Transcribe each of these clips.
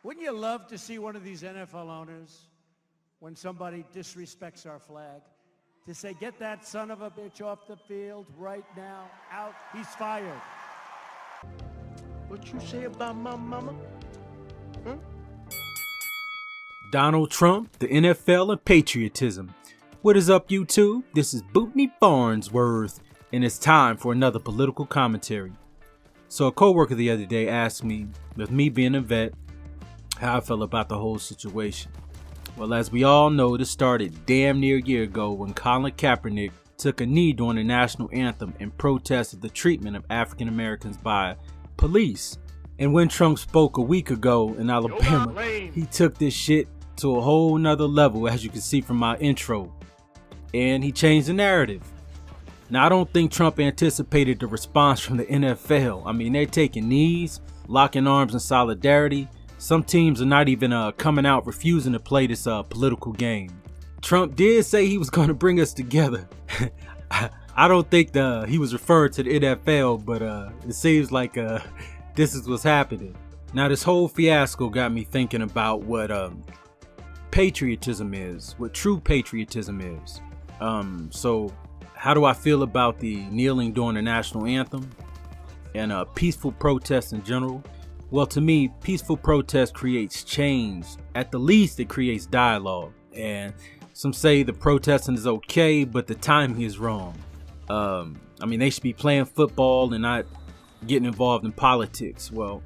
Wouldn't you love to see one of these NFL owners, when somebody disrespects our flag, to say, get that son of a bitch off the field right now, out, he's fired. What you say about my mama? Huh? Donald Trump, the NFL, and patriotism. What is up, YouTube? This is Bootney Farnsworth, and it's time for another political commentary. So a co-worker the other day asked me, with me being a vet, how I felt about the whole situation. Well, as we all know, this started damn near a year ago when Colin Kaepernick took a knee during the national anthem in protest of the treatment of African Americans by police. And when Trump spoke a week ago in Alabama, he took this shit to a whole nother level, as you can see from my intro. And he changed the narrative. Now, I don't think Trump anticipated the response from the NFL. I mean, they're taking knees, locking arms in solidarity. Some teams are not even coming out refusing to play this political game. Trump did say he was going to bring us together. I don't think he was referring to the NFL, but it seems like this is what's happening. Now, this whole fiasco got me thinking about what patriotism is, what true patriotism is. So how do I feel about the kneeling during the national anthem and peaceful protests in general? Well, to me, peaceful protest creates change. At the least, it creates dialogue. And some say the protesting is okay, but the timing is wrong. I mean, they should be playing football and not getting involved in politics. Well,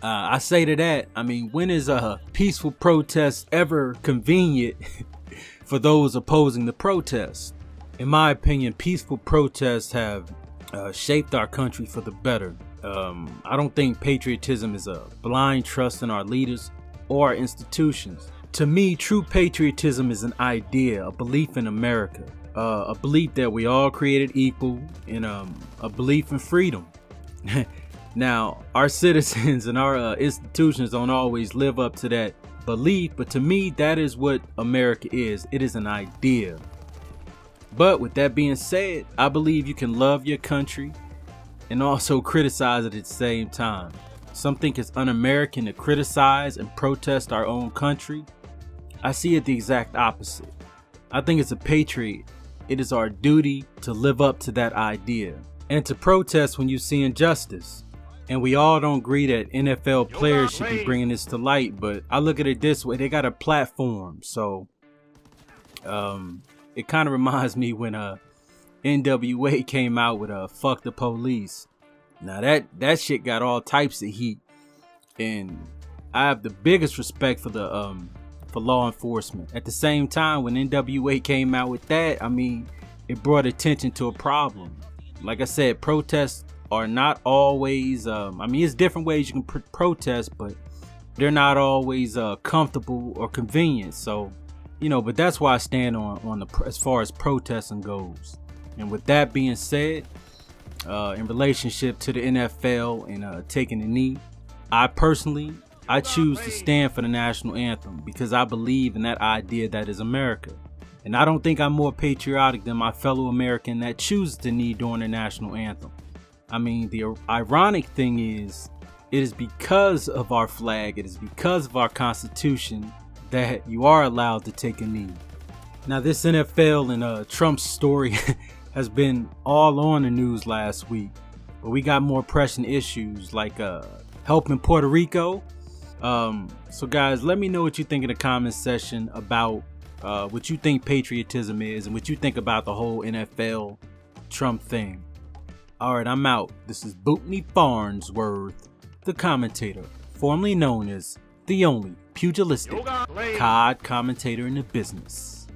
I say to that, I mean, when is a peaceful protest ever convenient for those opposing the protest? In my opinion, peaceful protests have shaped our country for the better. I don't think patriotism is a blind trust in our leaders or our institutions. To me, true patriotism is an idea, a belief in America, a belief that we all created equal, and a belief in freedom. Now, our citizens and our institutions don't always live up to that belief, but to me, that is what America is. It is an idea. But with that being said, I believe you can love your country and also criticize it at the same time. Some think it's un-American to criticize and protest our own country. I see it the exact opposite. I think as a patriot, it is our duty to live up to that idea and to protest when you see injustice. And we all don't agree that NFL players should be bringing this to light, but I look at it this way: they got a platform. So it kind of reminds me when NWA came out with fuck the police. Now that shit got all types of heat, and I have the biggest respect for the for law enforcement. At the same time, when NWA came out with that, I mean, it brought attention to a problem. Like I said, protests are not always I mean, it's different ways you can protest, but they're not always comfortable or convenient. So, you know, but that's why I stand on the as far as protesting goes. And with that being said, in relationship to the NFL and taking the knee, I choose to stand for the national anthem because I believe in that idea that is America. And I don't think I'm more patriotic than my fellow American that chooses to knee during the national anthem. I mean, the ironic thing is, it is because of our flag, it is because of our Constitution that you are allowed to take a knee. Now, this NFL and Trump's story has been all on the news last week, but we got more pressing issues like help in Puerto Rico. So guys, let me know what you think in the comment section about what you think patriotism is and what you think about the whole NFL Trump thing. All right, I'm out. This is Bootney Farnsworth, the commentator, formerly known as the only pugilistic COD commentator in the business.